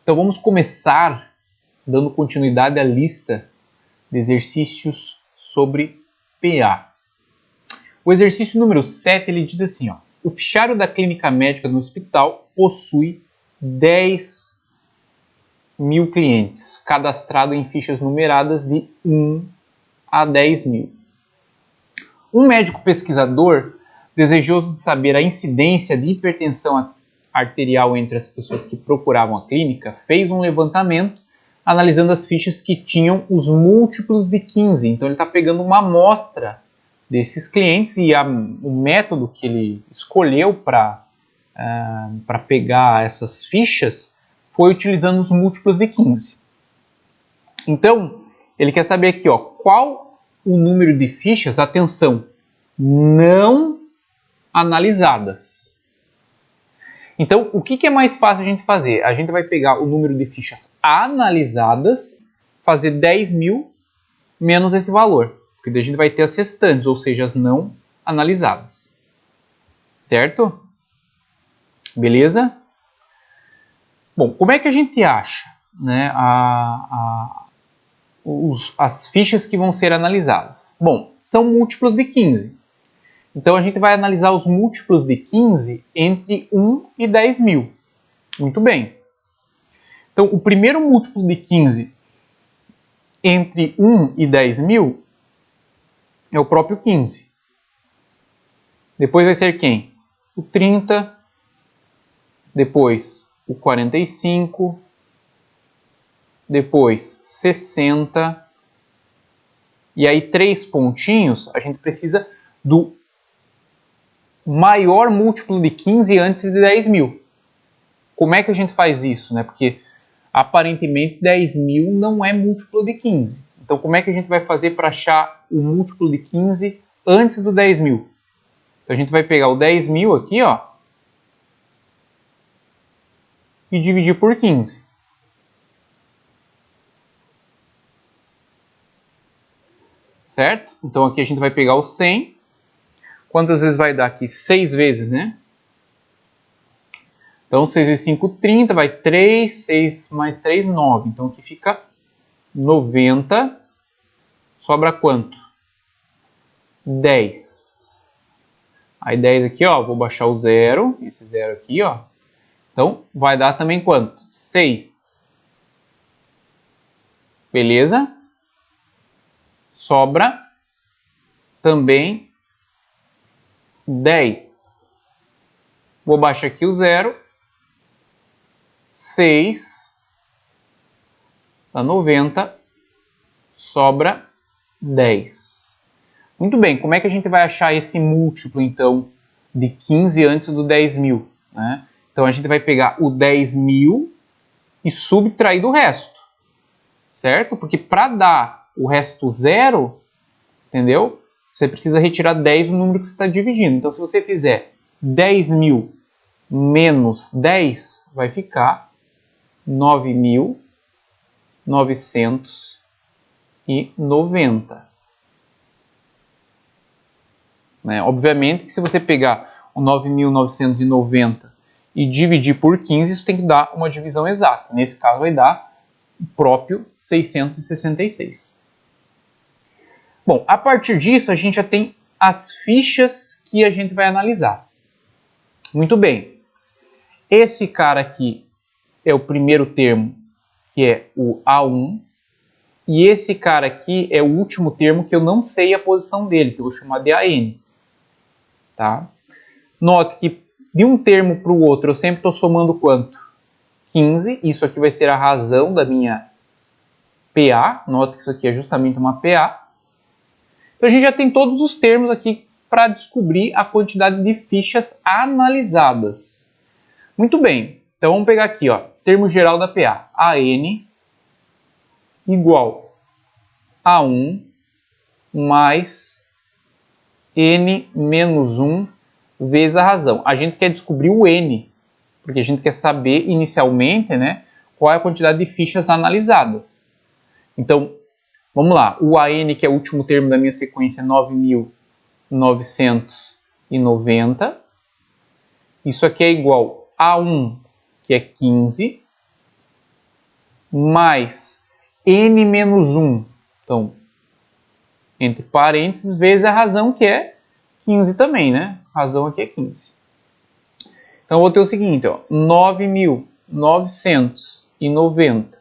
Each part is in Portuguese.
Então vamos começar dando continuidade à lista de exercícios sobre PA. O exercício número 7 ele diz assim, ó, o fichário da clínica médica do hospital possui 10.000 clientes, cadastrado em fichas numeradas de 1 a 10.000. Um médico pesquisador, desejoso de saber a incidência de hipertensão arterial entre as pessoas que procuravam a clínica, fez um levantamento analisando as fichas que tinham os múltiplos de 15. Então ele está pegando uma amostra desses clientes e o método que ele escolheu para pegar essas fichas foi utilizando os múltiplos de 15. Então, ele quer saber aqui, ó, qual o número de fichas, atenção, não analisadas. Então, o que é mais fácil a gente fazer? A gente vai pegar o número de fichas analisadas, fazer 10.000 menos esse valor, porque daí a gente vai ter as restantes, ou seja, as não analisadas. Certo? Beleza? Bom, como é que a gente acha, né, as fichas que vão ser analisadas? Bom, são múltiplos de 15. Então a gente vai analisar os múltiplos de 15 entre 1 e 10.000. Muito bem. Então o primeiro múltiplo de 15 entre 1 e 10.000 é o próprio 15. Depois vai ser quem? O 30, depois o 45, depois 60, e aí 3 pontinhos, a gente precisa do maior múltiplo de 15 antes de 10.000. Como é que a gente faz isso, né? Porque aparentemente 10.000 não é múltiplo de 15. Então como é que a gente vai fazer para achar o múltiplo de 15 antes do 10.000? Então a gente vai pegar o 10.000 aqui, ó, e dividir por 15. Certo? Então aqui a gente vai pegar o 100. Quantas vezes vai dar aqui? 6 vezes, né? Então 6 vezes 5, 30, vai 3, 6 mais 3, 9. Então aqui fica 90. Sobra quanto? 10. Aí 10 aqui, ó, vou baixar o 0, esse 0 aqui, ó. Então vai dar também quanto? 6. Beleza? Sobra também 10. Vou baixar aqui o 0. 6 dá 90. Sobra 10. Muito bem, como é que a gente vai achar esse múltiplo, então, de 15 antes do 10.000? Né? Então a gente vai pegar o 10.000 e subtrair do resto. Certo? Porque para dar o resto zero, entendeu? Você precisa retirar 10 do número que você está dividindo. Então, se você fizer 10.000 menos 10, vai ficar 9.990. Né? Obviamente que se você pegar o 9.990 e dividir por 15, isso tem que dar uma divisão exata. Nesse caso, vai dar o próprio 666. Bom, a partir disso, a gente já tem as fichas que a gente vai analisar. Muito bem. Esse cara aqui é o primeiro termo, que é o A1. E esse cara aqui é o último termo que eu não sei a posição dele, que eu vou chamar de AN. Tá? Note que de um termo para o outro eu sempre estou somando quanto? 15. Isso aqui vai ser a razão da minha PA. Note que isso aqui é justamente uma PA. Então a gente já tem todos os termos aqui para descobrir a quantidade de fichas analisadas. Muito bem, então vamos pegar aqui, ó, termo geral da PA. AN igual a 1 mais N menos 1 vezes a razão. A gente quer descobrir o N, porque a gente quer saber inicialmente, né, qual é a quantidade de fichas analisadas. Então, vamos lá, o AN, que é o último termo da minha sequência, é 9.990. Isso aqui é igual a 1, que é 15, mais n menos 1, então, entre parênteses, vezes a razão, que é 15 também, né? A razão aqui é 15. Então, eu vou ter o seguinte, ó, 9.990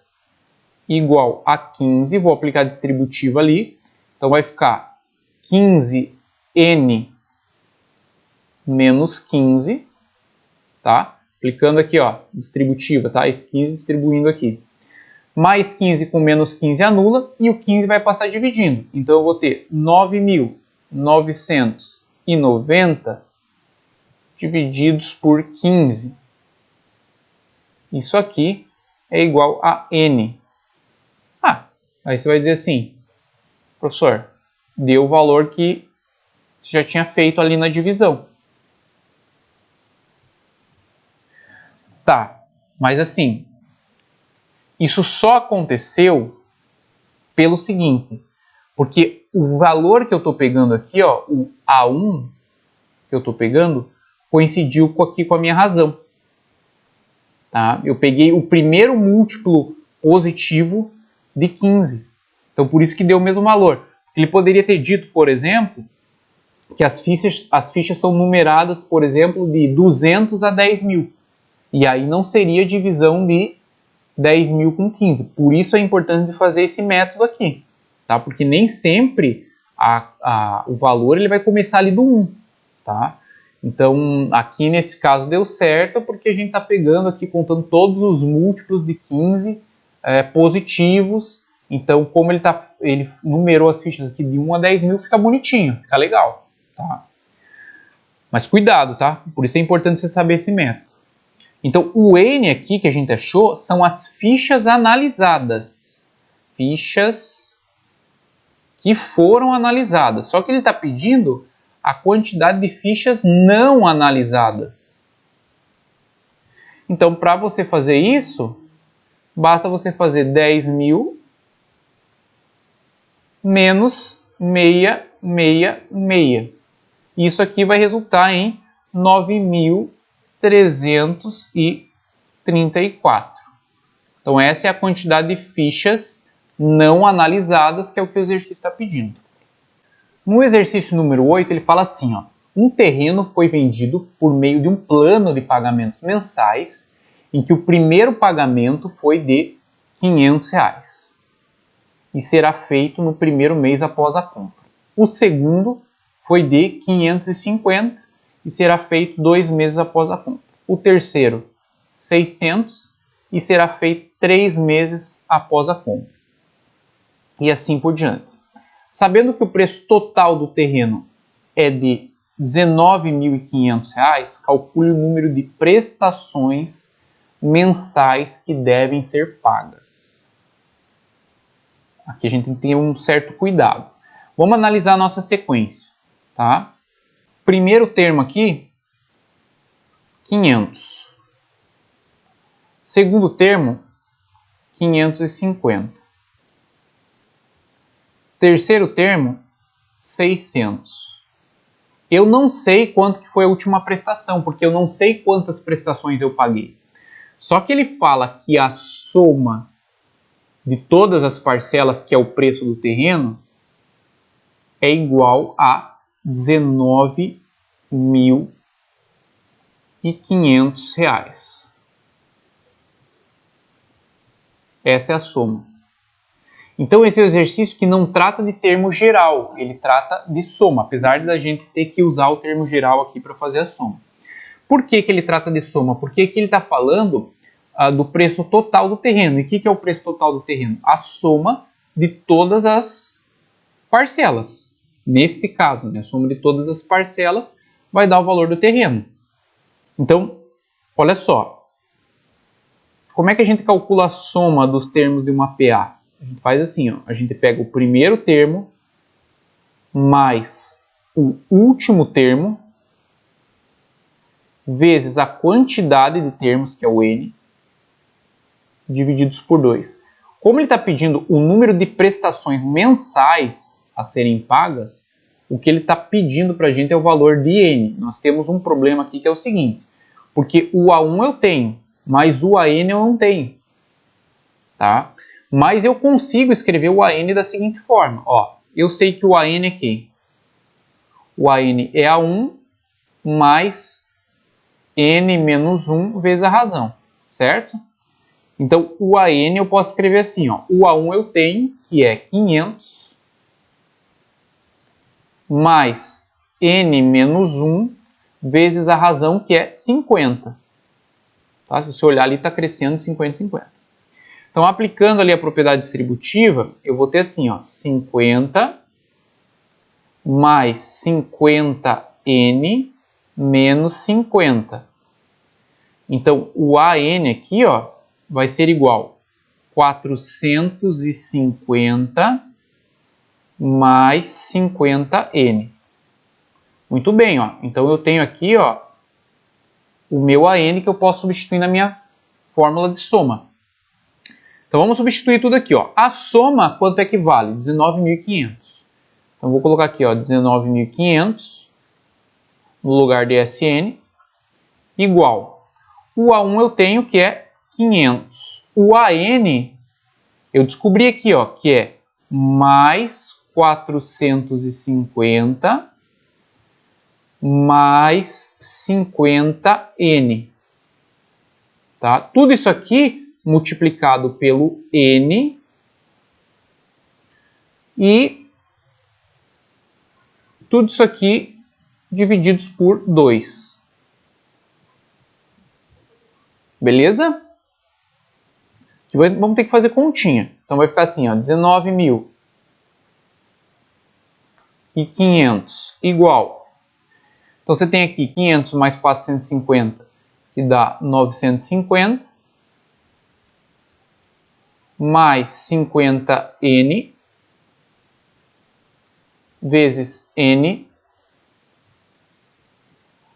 igual a 15, vou aplicar a distributiva ali, então vai ficar 15n menos 15, tá? Aplicando aqui, ó, distributiva, tá? Esse 15 distribuindo aqui. Mais 15 com menos 15 anula e o 15 vai passar dividindo. Então eu vou ter 9.990 divididos por 15. Isso aqui é igual a n. Aí você vai dizer assim, professor, deu o valor que você já tinha feito ali na divisão. Tá, mas assim, isso só aconteceu pelo seguinte, porque o valor que eu estou pegando aqui, ó, o A1 que eu estou pegando, coincidiu aqui com a minha razão. Tá? Eu peguei o primeiro múltiplo positivo de 15. Então, por isso que deu o mesmo valor. Ele poderia ter dito, por exemplo, que as fichas são numeradas, por exemplo, de 200 a 10.000. E aí não seria divisão de 10.000 com 15. Por isso é importante fazer esse método aqui. Tá? Porque nem sempre o valor ele vai começar ali do 1. Tá? Então, aqui nesse caso deu certo, porque a gente está pegando aqui, contando todos os múltiplos de 15 positivos. Então, como ele numerou as fichas aqui de 1 a 10.000, fica bonitinho, fica legal. Tá? Mas cuidado, tá? Por isso é importante você saber esse método. Então, o N aqui que a gente achou são as fichas analisadas. Fichas que foram analisadas. Só que ele está pedindo a quantidade de fichas não analisadas. Então, para você fazer isso, basta você fazer 10.000 menos 666. Isso aqui vai resultar em 9.334. Então, essa é a quantidade de fichas não analisadas, que é o que o exercício está pedindo. No exercício número 8, ele fala assim, ó, um terreno foi vendido por meio de um plano de pagamentos mensais, em que o primeiro pagamento foi de R$500 e será feito no primeiro mês após a compra. O segundo foi de 550 e será feito 2 meses após a compra. O terceiro, 600 e será feito 3 meses após a compra. E assim por diante. Sabendo que o preço total do terreno é de R$19.500, calcule o número de prestações mensais que devem ser pagas. Aqui a gente tem que ter um certo cuidado. Vamos analisar a nossa sequência. Tá? Primeiro termo aqui, 500. Segundo termo, 550. Terceiro termo, 600. Eu não sei quanto que foi a última prestação, porque eu não sei quantas prestações eu paguei. Só que ele fala que a soma de todas as parcelas, que é o preço do terreno, é igual a R$19.500. Essa é a soma. Então esse é um exercício que não trata de termo geral, ele trata de soma, apesar da gente ter que usar o termo geral aqui para fazer a soma. Por que ele trata de soma? Porque aqui ele está falando do preço total do terreno. E o que é o preço total do terreno? A soma de todas as parcelas. Neste caso, né, a soma de todas as parcelas vai dar o valor do terreno. Então, olha só. Como é que a gente calcula a soma dos termos de uma PA? A gente faz assim, ó, a gente pega o primeiro termo mais o último termo vezes a quantidade de termos, que é o N, divididos por 2. Como ele está pedindo o número de prestações mensais a serem pagas, o que ele está pedindo para a gente é o valor de N. Nós temos um problema aqui que é o seguinte, porque o A1 eu tenho, mas o AN eu não tenho. tá? Mas eu consigo escrever o AN da seguinte forma, ó. Eu sei que o AN é quem? O AN é A1 mais N menos 1 vezes a razão, certo? Então, o AN eu posso escrever assim, ó. O A1 eu tenho, que é 500, mais N menos 1 vezes a razão, que é 50. Tá? Se você olhar ali, está crescendo de 50 em 50. Então, aplicando ali a propriedade distributiva, eu vou ter assim, ó, 50 mais 50N menos 50. Então, o AN aqui, ó, vai ser igual a 450 mais 50N. Muito bem, ó. Então, eu tenho aqui, ó, o meu AN que eu posso substituir na minha fórmula de soma. Então, vamos substituir tudo aqui, ó. A soma, quanto é que vale? 19.500. Então, vou colocar aqui, ó, 19.500 no lugar de SN, igual. O A1 eu tenho que é 500. O AN, eu descobri aqui, ó, que é mais 450 mais 50N. Tá? Tudo isso aqui multiplicado pelo N e tudo isso aqui divididos por 2. Beleza? Aqui vamos ter que fazer continha. Então vai ficar assim, ó, 19.500 igual. Então você tem aqui 500 mais 450, que dá 950, mais 50N vezes N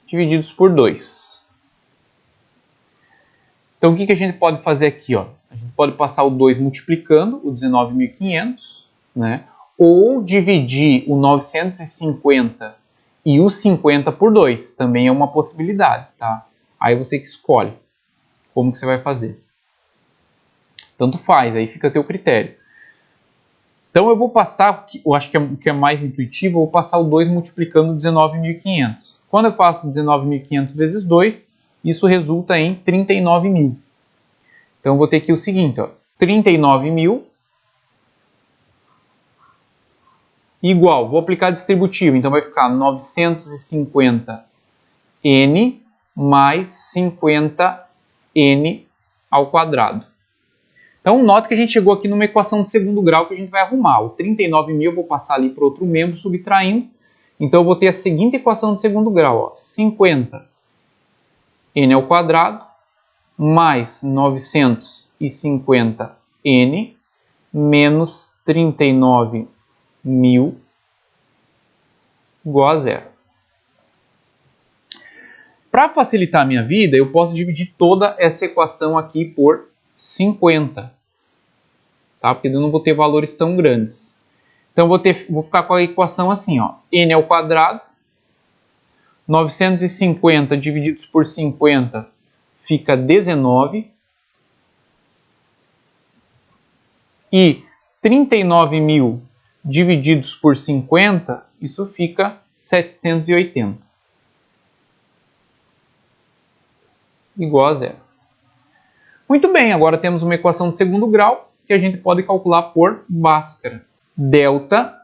divididos por 2. Então, o que a gente pode fazer aqui? Ó? A gente pode passar o 2 multiplicando o 19.500, né? Ou dividir o 950 e o 50 por 2. Também é uma possibilidade, tá? Aí você que escolhe como que você vai fazer. Tanto faz, aí fica a teu critério. Então, eu vou passar, eu acho que o que é mais intuitivo, eu vou passar o 2 multiplicando 19.500. Quando eu faço 19.500 vezes 2, isso resulta em 39.000. Então, eu vou ter aqui o seguinte, ó, 39.000 igual, vou aplicar distributivo, então vai ficar 950N mais 50N ao quadrado. Então, note que a gente chegou aqui numa equação de segundo grau que a gente vai arrumar. O 39.000 eu vou passar ali para outro membro subtraindo. Então, eu vou ter a seguinte equação de segundo grau, ó, 50N ao quadrado mais 950N menos 39.000 igual a zero. Para facilitar a minha vida, eu posso dividir toda essa equação aqui por 50. Tá? Porque eu não vou ter valores tão grandes. Então, vou ficar com a equação assim, ó, N ao quadrado, 950 divididos por 50 fica 19, e 39.000 divididos por 50, isso fica 780. Igual a zero. Muito bem, agora temos uma equação de segundo grau que a gente pode calcular por Bhaskara. Delta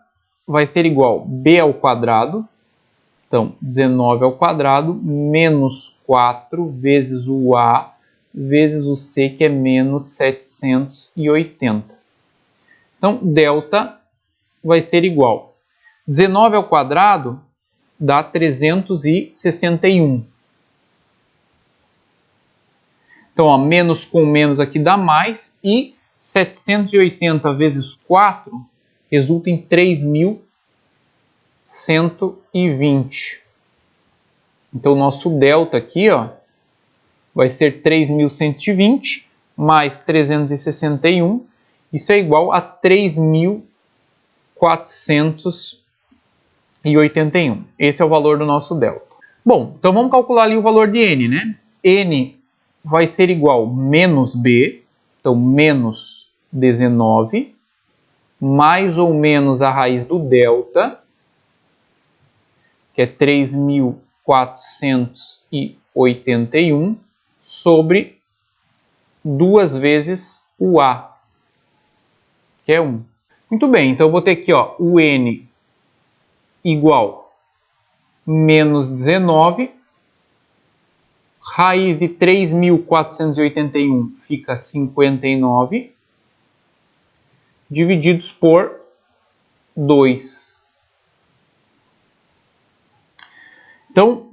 vai ser igual a b ao quadrado, então 19 ao quadrado, menos 4 vezes o a vezes o c, que é menos 780. Então, delta vai ser igual a 19 ao quadrado dá 361. Então, ó, menos com menos aqui dá mais, e 780 vezes 4 resulta em 3.120. Então, o nosso delta aqui, ó, vai ser 3.120 mais 361. Isso é igual a 3.481. Esse é o valor do nosso delta. Bom, então vamos calcular ali o valor de N, né? N vai ser igual a menos B, então menos 19 mais ou menos a raiz do delta, que é 3.481, sobre 2 vezes o A, que é 1. Muito bem, então eu vou ter aqui ó, o N igual menos 19, raiz de 3.481 fica 59, divididos por 2. Então, o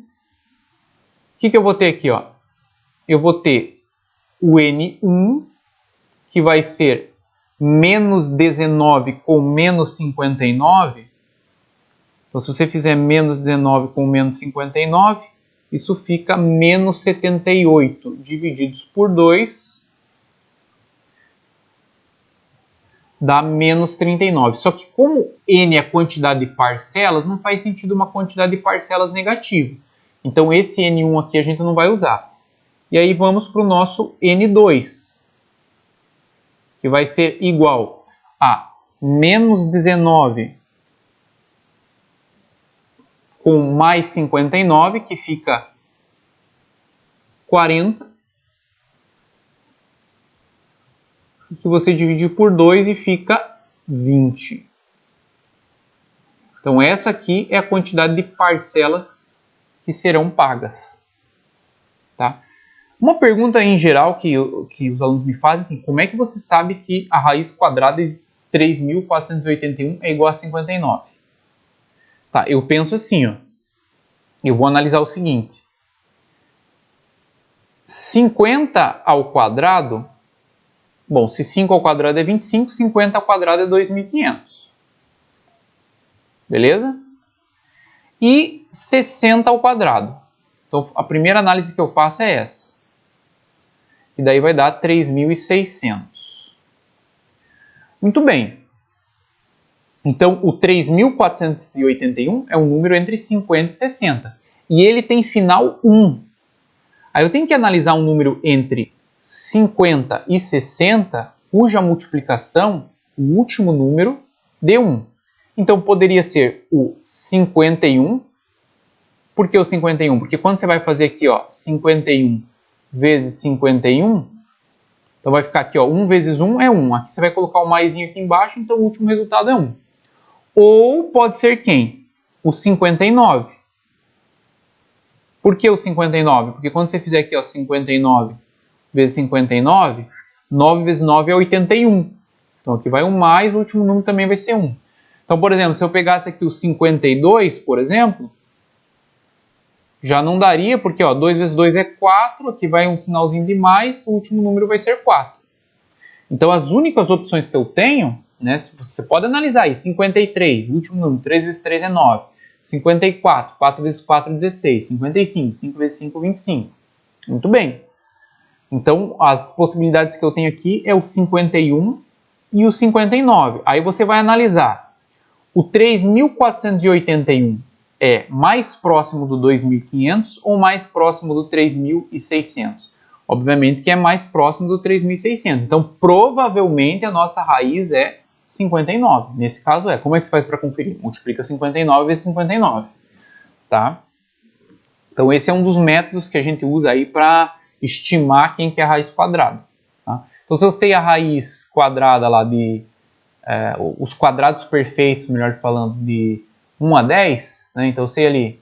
que eu vou ter aqui? Ó? Eu vou ter o N1, que vai ser menos 19 com menos 59. Então, se você fizer menos 19 com menos 59, isso fica menos 78 divididos por 2, dá menos 39. Só que como N é a quantidade de parcelas, não faz sentido uma quantidade de parcelas negativa. Então esse N1 aqui a gente não vai usar. E aí vamos para o nosso N2, que vai ser igual a menos 19 com mais 59, que fica 40, que você divide por 2 e fica 20. Então essa aqui é a quantidade de parcelas que serão pagas. Tá? Uma pergunta em geral que os alunos me fazem é assim, como é que você sabe que a raiz quadrada de 3.481 é igual a 59? Tá, eu penso assim, ó, eu vou analisar o seguinte, 50 ao quadrado, bom, se 5 ao quadrado é 25, 50 ao quadrado é 2.500. Beleza? E 60 ao quadrado. Então, a primeira análise que eu faço é essa. E daí vai dar 3.600. Muito bem. Então, o 3.481 é um número entre 50 e 60. E ele tem final 1. Aí eu tenho que analisar um número entre 50 e 60, cuja multiplicação, o último número, dê 1. Então, poderia ser o 51. Por que o 51? Porque quando você vai fazer aqui, ó, 51 vezes 51, então vai ficar aqui, ó, 1 vezes 1 é 1. Aqui você vai colocar o maisinho aqui embaixo, então o último resultado é 1. Ou pode ser quem? O 59. Por que o 59? Porque quando você fizer aqui, ó, 59 vezes 59, 9 vezes 9 é 81. Então aqui vai um mais, o último número também vai ser 1. Então, por exemplo, se eu pegasse aqui o 52, por exemplo, já não daria, porque ó, 2 vezes 2 é 4, aqui vai um sinalzinho de mais, o último número vai ser 4. Então, as únicas opções que eu tenho, né, você pode analisar aí, 53, o último número, 3 vezes 3 é 9. 54, 4 vezes 4 é 16. 55, 5 vezes 5 é 25. Muito bem. Então, as possibilidades que eu tenho aqui é o 51 e o 59. Aí você vai analisar. O 3.481 é mais próximo do 2.500 ou mais próximo do 3.600? Obviamente que é mais próximo do 3.600. Então, provavelmente a nossa raiz é 59. Nesse caso é. Como é que você faz para conferir? Multiplica 59 vezes 59. Tá? Então, esse é um dos métodos que a gente usa aí para estimar quem que é a raiz quadrada. Tá? Então, se eu sei a raiz quadrada lá de... os quadrados perfeitos, melhor falando, de 1 a 10, né? Então eu sei ali,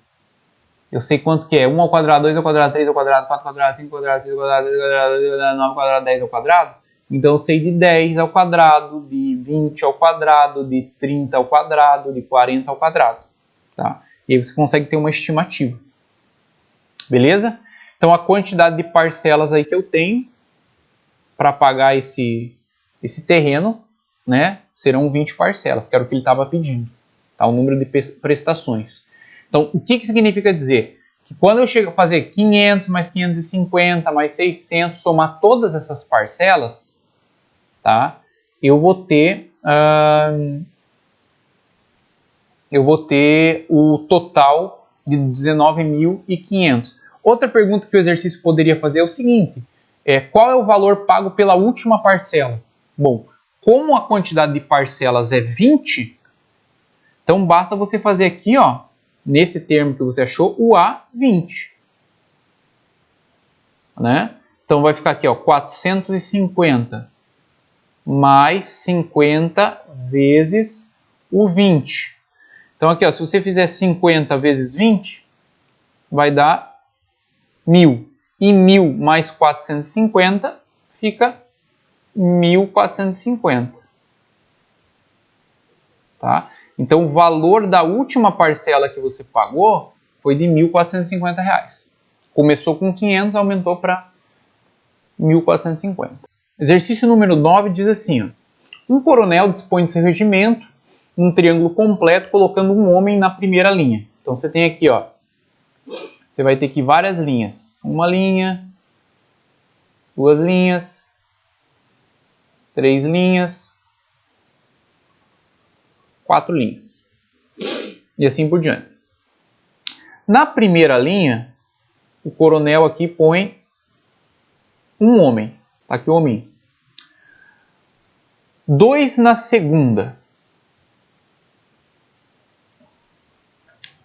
eu sei quanto que é 1 ao quadrado, 2 ao quadrado, 3 ao quadrado, 4 ao quadrado, 5 ao quadrado, 6 ao quadrado, 6 ao quadrado, 9 ao quadrado, 10 ao quadrado. Então eu sei de 10 ao quadrado, de 20 ao quadrado, de 30 ao quadrado, de 40 ao quadrado. Tá? E aí você consegue ter uma estimativa. Beleza? Então a quantidade de parcelas aí que eu tenho para pagar esse terreno, né, serão 20 parcelas, que era o que ele estava pedindo. Tá? O número de prestações. Então, o que significa dizer? Que quando eu chego a fazer 500 mais 550 mais 600, somar todas essas parcelas, tá? Eu vou ter o total de 19.500. Outra pergunta que o exercício poderia fazer é o seguinte, qual é o valor pago pela última parcela? Bom, como a quantidade de parcelas é 20, então basta você fazer aqui, ó, nesse termo que você achou, o A20. Né? Então vai ficar aqui, ó, 450 mais 50 vezes o 20. Então aqui, ó, se você fizer 50 vezes 20, vai dar 1.000. E 1.000 mais 450 fica 1.450. Tá? Então o valor da última parcela que você pagou foi de R$ 1.450. Começou com 500, aumentou para 1.450. Exercício número 9 diz assim, ó, um coronel dispõe de seu regimento um triângulo completo colocando um homem na primeira linha. Então você tem aqui, ó, você vai ter aqui várias linhas. Uma linha, 2 linhas, 3 linhas, 4 linhas. E assim por diante. Na primeira linha, o coronel aqui põe um homem. Tá aqui o homem. 2 na segunda.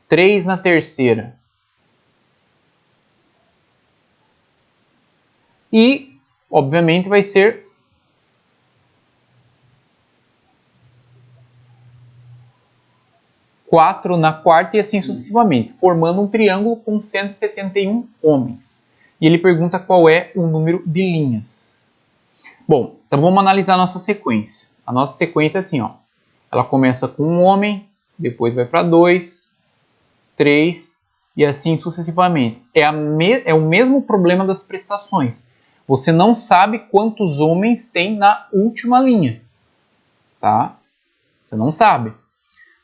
3 na terceira. E, obviamente, vai ser 4 na quarta e assim sucessivamente, formando um triângulo com 171 homens. E ele pergunta qual é o número de linhas. Bom, então vamos analisar a nossa sequência. A nossa sequência é assim, ó. Ela começa com um homem, depois vai para 2, 3 e assim sucessivamente. É o mesmo problema das prestações. Você não sabe quantos homens tem na última linha. Tá? Você não sabe.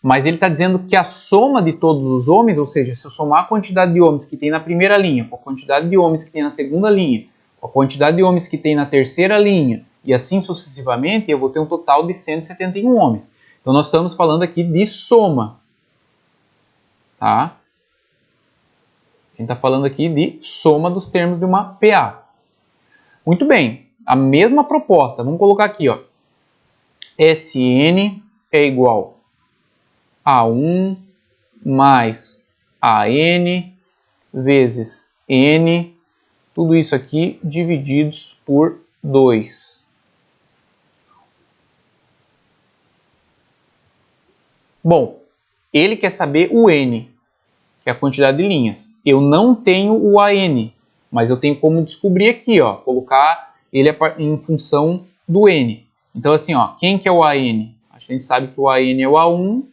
Mas ele está dizendo que a soma de todos os homens, ou seja, se eu somar a quantidade de homens que tem na primeira linha, com a quantidade de homens que tem na segunda linha, com a quantidade de homens que tem na terceira linha, e assim sucessivamente, eu vou ter um total de 171 homens. Então nós estamos falando aqui de soma. Tá? A gente está falando aqui de soma dos termos de uma PA. Muito bem, a mesma proposta, vamos colocar aqui, ó. Sn é igual a 1 mais AN vezes N, tudo isso aqui divididos por 2. Bom, ele quer saber o N, que é a quantidade de linhas. Eu não tenho o AN, mas eu tenho como descobrir aqui, ó, colocar ele em função do N. Então assim, ó, quem que é o AN? A gente sabe que o AN é o A1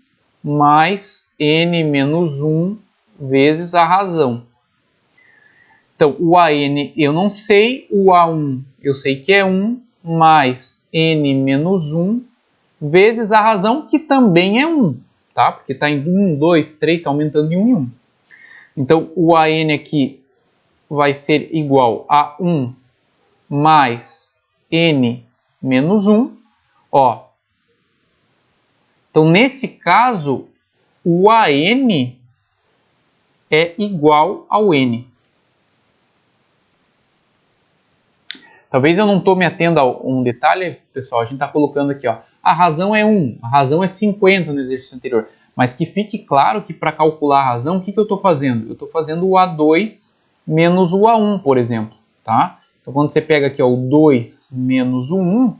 mais N menos 1 vezes a razão. Então, o AN eu não sei, o A1 eu sei que é 1, mais N menos 1 vezes a razão, que também é 1, tá? Porque está em 1, 2, 3, está aumentando de 1 em 1. Então, o AN aqui vai ser igual a 1 mais N menos 1, ó. Então, nesse caso, o AN é igual ao N. Talvez eu não estou me atendo a um detalhe, pessoal, a gente está colocando aqui, ó, a razão é 1, a razão é 50 no exercício anterior, mas que fique claro que para calcular a razão, o que eu estou fazendo? Eu estou fazendo o A2 menos o A1, por exemplo, tá? Então quando você pega aqui, ó, o 2 menos o 1,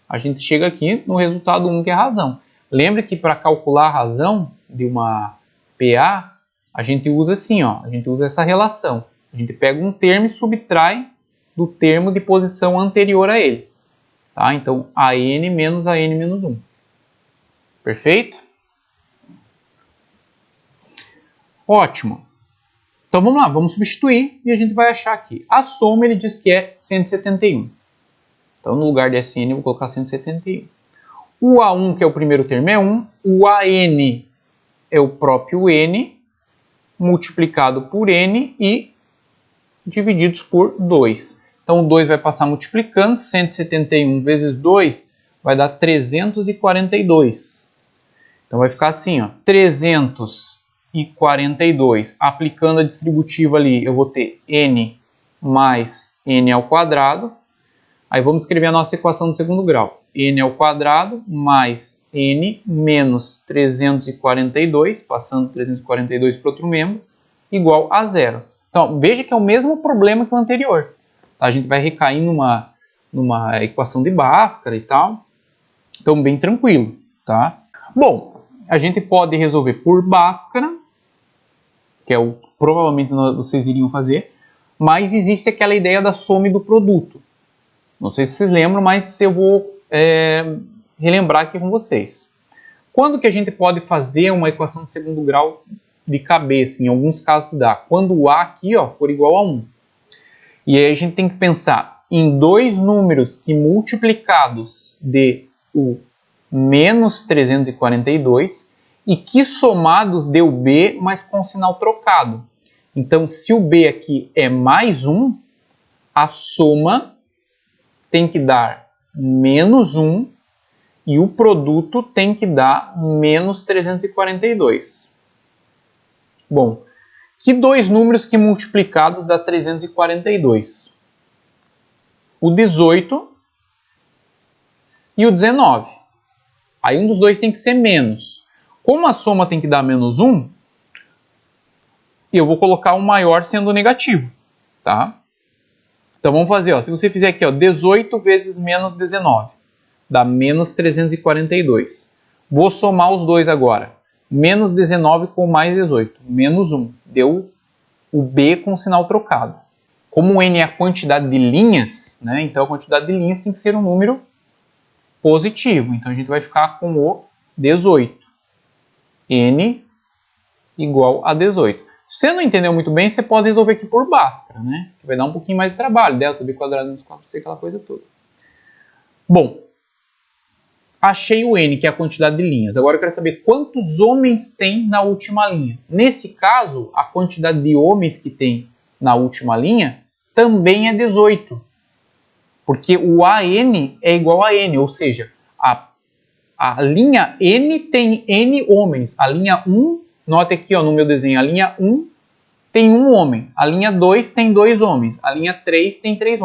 a gente chega aqui no resultado 1, que é a razão. Lembre que para calcular a razão de uma PA, a gente usa assim, ó, a gente usa essa relação. A gente pega um termo e subtrai do termo de posição anterior a ele. Tá? Então, AN menos AN menos 1. Perfeito? Ótimo. Então vamos lá, vamos substituir e a gente vai achar aqui. A soma ele diz que é 171. Então no lugar de SN eu vou colocar 171. O A1, que é o primeiro termo, é 1. O AN é o próprio N multiplicado por N e divididos por 2. Então, o 2 vai passar multiplicando, 171 vezes 2 vai dar 342. Então, vai ficar assim, ó, 342. Aplicando a distributiva ali, eu vou ter n mais n ao quadrado, Aí vamos escrever a nossa equação do segundo grau. N ao quadrado mais N menos 342, passando 342 para outro membro, igual a zero. Então, veja que é o mesmo problema que o anterior. Tá? A gente vai recair numa equação de Bhaskara e tal. Então, bem tranquilo. Tá? Bom, a gente pode resolver por Bhaskara, que é o que provavelmente vocês iriam fazer, mas existe aquela ideia da soma e do produto. Não sei se vocês lembram, mas eu vou relembrar aqui com vocês. Quando que a gente pode fazer uma equação de segundo grau de cabeça? Em alguns casos dá. Quando o A aqui for igual a 1. E aí a gente tem que pensar em dois números que multiplicados dê o menos 342 e que somados dê o B, mas com sinal trocado. Então, se o B aqui é mais 1, a soma tem que dar menos 1 e o produto tem que dar menos 342. Bom, que dois números que multiplicados dá 342? O 18 e o 19. Aí um dos dois tem que ser menos. Como a soma tem que dar menos 1, eu vou colocar o maior sendo negativo. Tá? Então vamos fazer, se você fizer aqui, 18 vezes menos 19, dá menos 342. Vou somar os dois agora. Menos 19 com mais 18, menos 1. Deu o B com sinal trocado. Como o N é a quantidade de linhas, né, então a quantidade de linhas tem que ser um número positivo. Então a gente vai ficar com o 18. N igual a 18. Se você não entendeu muito bem, você pode resolver aqui por Bhaskara, né? Que vai dar um pouquinho mais de trabalho. Delta B quadrado menos 4C, aquela coisa toda. Bom, achei o N, que é a quantidade de linhas. Agora eu quero saber quantos homens tem na última linha. Nesse caso, a quantidade de homens que tem na última linha também é 18. Porque o AN é igual a N, ou seja, a linha N tem N homens. A linha 1, note aqui no meu desenho, a linha 1 tem um homem. A linha 2 tem 2 homens. A linha 3 tem 3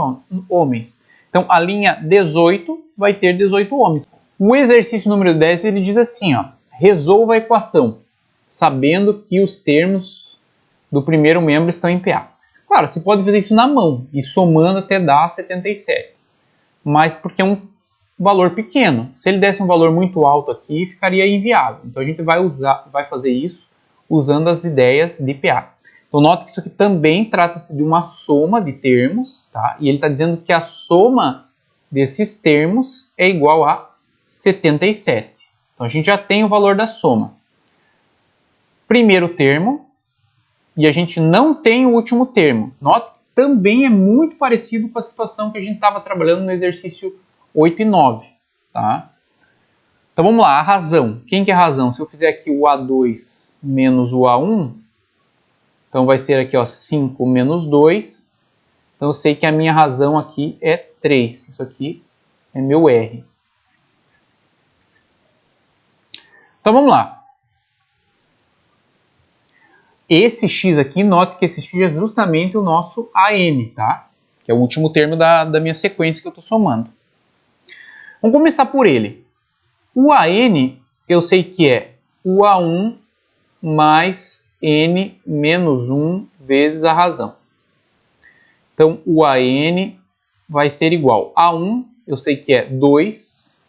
homens. Então, a linha 18 vai ter 18 homens. O exercício número 10, ele diz assim, resolva a equação, sabendo que os termos do primeiro membro estão em PA. Claro, você pode fazer isso na mão, e somando até dar 77. Mas porque é um valor pequeno. Se ele desse um valor muito alto aqui, ficaria inviável. Então, a gente vai fazer isso usando as ideias de PA. Então, note que isso aqui também trata-se de uma soma de termos, tá? E ele está dizendo que a soma desses termos é igual a 77. Então, a gente já tem o valor da soma. Primeiro termo, e a gente não tem o último termo. Note que também é muito parecido com a situação que a gente estava trabalhando no exercício 8 e 9. Tá? Então, vamos lá, a razão. Quem que é a razão? Se eu fizer aqui o A2 menos o A1, então vai ser aqui 5 menos 2. Então eu sei que a minha razão aqui é 3. Isso aqui é meu R. Então vamos lá. Esse x aqui, note que esse x é justamente o nosso AN, tá? Que é o último termo da minha sequência que eu estou somando. Vamos começar por ele. O AN eu sei que é o A1 mais N menos 1 vezes a razão. Então, o AN vai ser igual a 1, eu sei que é 2,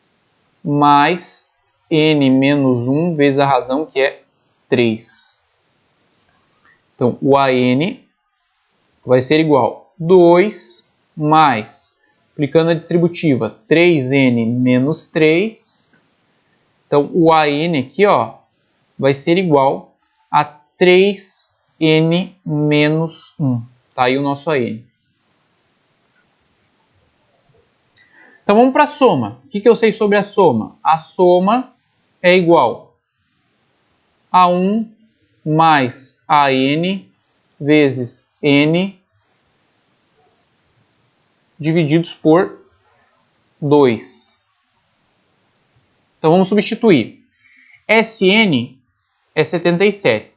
mais N menos 1 vezes a razão, que é 3. Então, o AN vai ser igual a 2 mais, aplicando a distributiva, 3N menos 3. Então, o AN aqui vai ser igual a 3N menos 1. Tá aí o nosso AN. Então vamos para a soma. O que eu sei sobre a soma? A soma é igual a 1 mais AN vezes N divididos por 2. Então vamos substituir. SN é 77.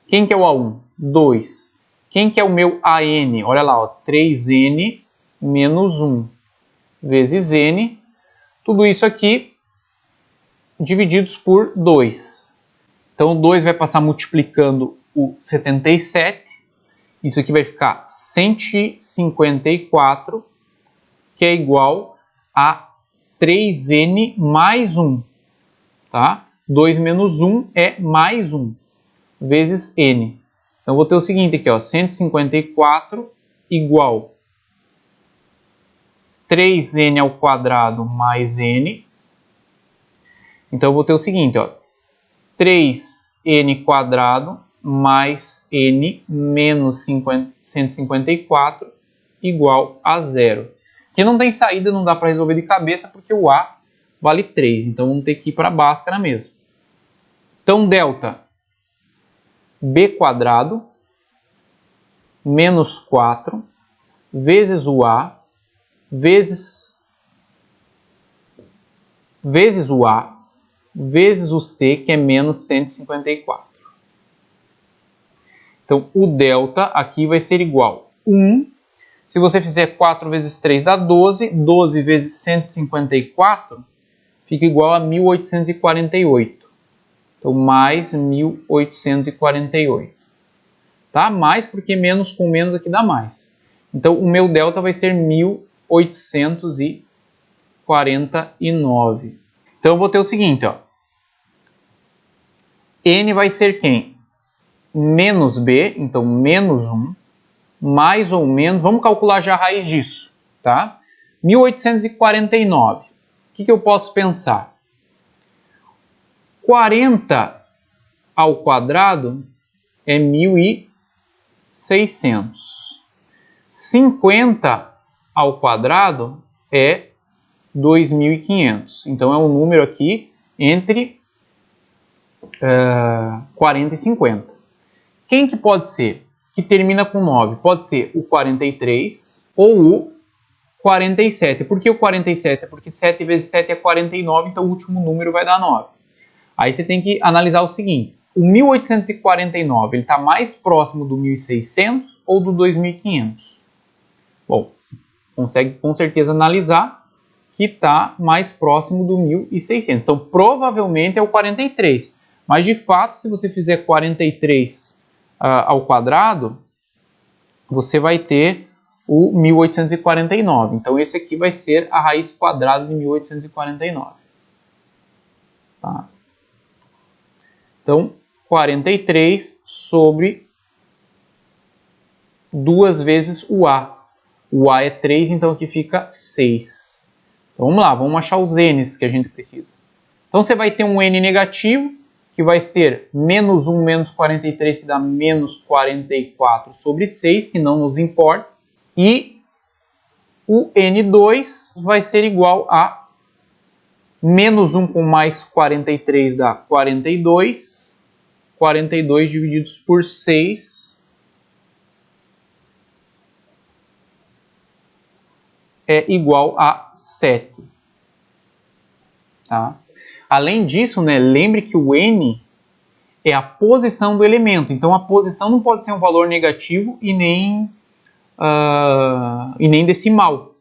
Quem que é o A1? 2. Quem que é o meu AN? Olha lá, ó, 3N menos 1 vezes N. Tudo isso aqui divididos por 2. Então, o 2 vai passar multiplicando o 77. Isso aqui vai ficar 154, que é igual a 3N mais 1. Tá? 2 menos 1 é mais 1, vezes N. Então, eu vou ter o seguinte aqui, ó, 154 igual 3N ao quadrado mais N. Então, eu vou ter o seguinte, ó, 3N quadrado mais N menos 154 igual a 0. Aqui não tem saída, não dá para resolver de cabeça, porque o A vale 3. Então, vamos ter que ir para a Bhaskara mesmo. Então, delta B quadrado menos 4 vezes o A vezes o A vezes o C, que é menos 154. Então, o delta aqui vai ser igual a 1. Se você fizer 4 vezes 3 dá 12. 12 vezes 154 fica igual a 1848. Então, mais 1848. Tá? Mais porque menos com menos aqui dá mais. Então, o meu delta vai ser 1849. Então, eu vou ter o seguinte, ó. N vai ser quem? Menos B, então menos 1, mais ou menos, vamos calcular já a raiz disso, tá? 1849. O que eu posso pensar? 40 ao quadrado é 1.600. 50 ao quadrado é 2.500. Então, é um número aqui entre 40 e 50. Quem que pode ser? Que termina com 9. Pode ser o 43 ou o 47. Por que o 47? Porque 7 vezes 7 é 49, então o último número vai dar 9. Aí você tem que analisar o seguinte. O 1849 está mais próximo do 1.600 ou do 2.500? Bom, você consegue com certeza analisar que está mais próximo do 1.600. Então, provavelmente é o 43. Mas, de fato, se você fizer 43 ao quadrado, você vai ter o 1849. Então, esse aqui vai ser a raiz quadrada de 1849. Tá? Então, 43 sobre 2 vezes o A. O A é 3, então aqui fica 6. Então, vamos lá, vamos achar os N's que a gente precisa. Então, você vai ter um N negativo, que vai ser menos 1 menos 43, que dá menos 44 sobre 6, que não nos importa. E o N2 vai ser igual a menos 1 com mais 43 dá 42. 42 divididos por 6 é igual a 7. Tá? Além disso, né, lembre que o N é a posição do elemento. Então, a posição não pode ser um valor negativo e nem decimal.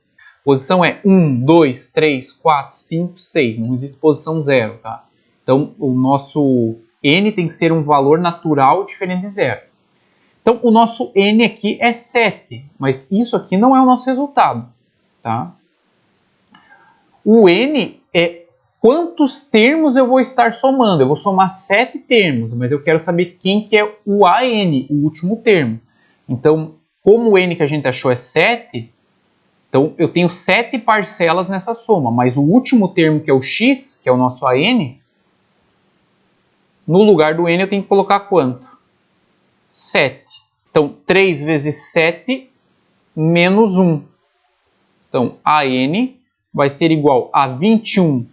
Posição é 1, 2, 3, 4, 5, 6. Não existe posição 0. Tá? Então, o nosso N tem que ser um valor natural diferente de 0. Então, o nosso N aqui é 7. Mas isso aqui não é o nosso resultado. Tá? O N é quantos termos eu vou estar somando. Eu vou somar 7 termos, mas eu quero saber quem que é o AN, o último termo. Então, como o N que a gente achou é 7, então eu tenho 7 parcelas nessa soma, mas o último termo, que é o X, que é o nosso AN, no lugar do N eu tenho que colocar quanto? 7. Então, 3 vezes 7 menos 1. Então, AN vai ser igual a 21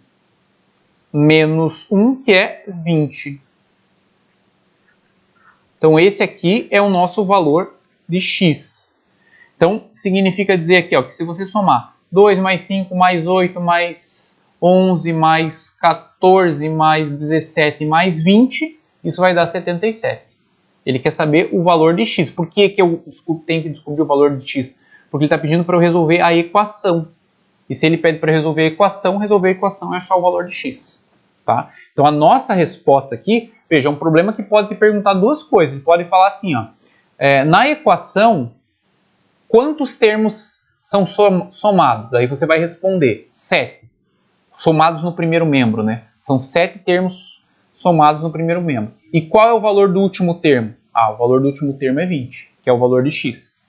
menos 1, que é 20. Então, esse aqui é o nosso valor de x. Então, significa dizer aqui, ó, que se você somar 2 mais 5 mais 8 mais 11 mais 14 mais 17 mais 20, isso vai dar 77. Ele quer saber o valor de x. Por que eu tenho que descobrir o valor de x? Porque ele está pedindo para eu resolver a equação. E se ele pede para resolver a equação é achar o valor de x. Tá? Então a nossa resposta aqui, veja, é um problema que pode te perguntar duas coisas. Ele pode falar assim, ó, na equação, quantos termos são somados? Aí você vai responder 7. Somados no primeiro membro, né? São 7 termos somados no primeiro membro. E qual é o valor do último termo? O valor do último termo é 20, que é o valor de x.